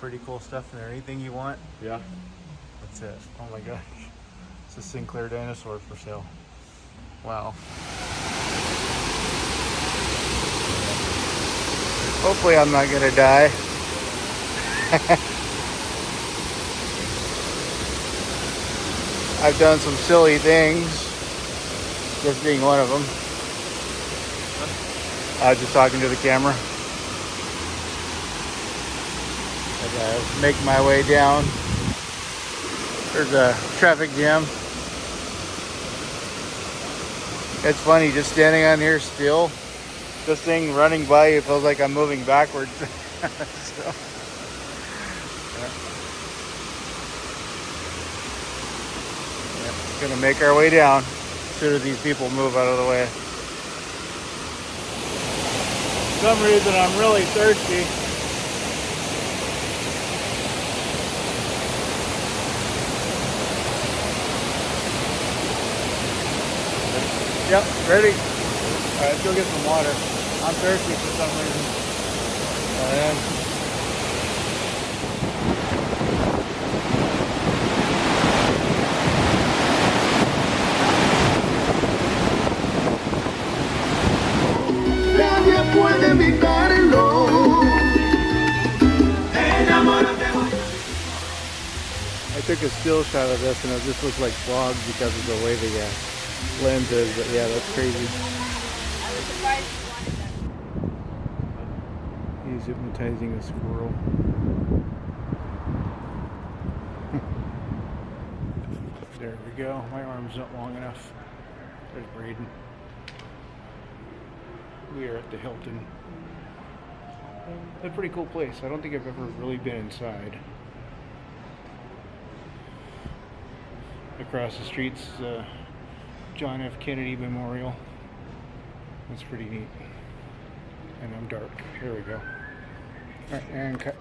pretty cool stuff in there. Anything you want? Yeah. That's it. Oh my gosh. It's a Sinclair dinosaur for sale. Wow. Hopefully I'm not gonna die. I've done some silly things. This being one of them. I was just talking to the camera. As I make my way down. There's a traffic jam. It's funny, just standing on here still. This thing running by you feels like I'm moving backwards. So, yeah, gonna make our way down as soon as these people move out of the way. For some reason I'm really thirsty. Yep, ready? Alright, let's go get some water. I'm thirsty for some reason. I am. Nadie puede evitarlo. I took a still shot of this and it just looks like fog because of the way the lens is, but yeah, that's crazy. I was surprised you wanted that. He's hypnotizing a squirrel. There we go. My arm's not long enough. There's Brayden. We are at the Hilton. It's a pretty cool place. I don't think I've ever really been inside. Across the street's John F. Kennedy Memorial. That's pretty neat. And I'm dark. Here we go. Alright, and cut.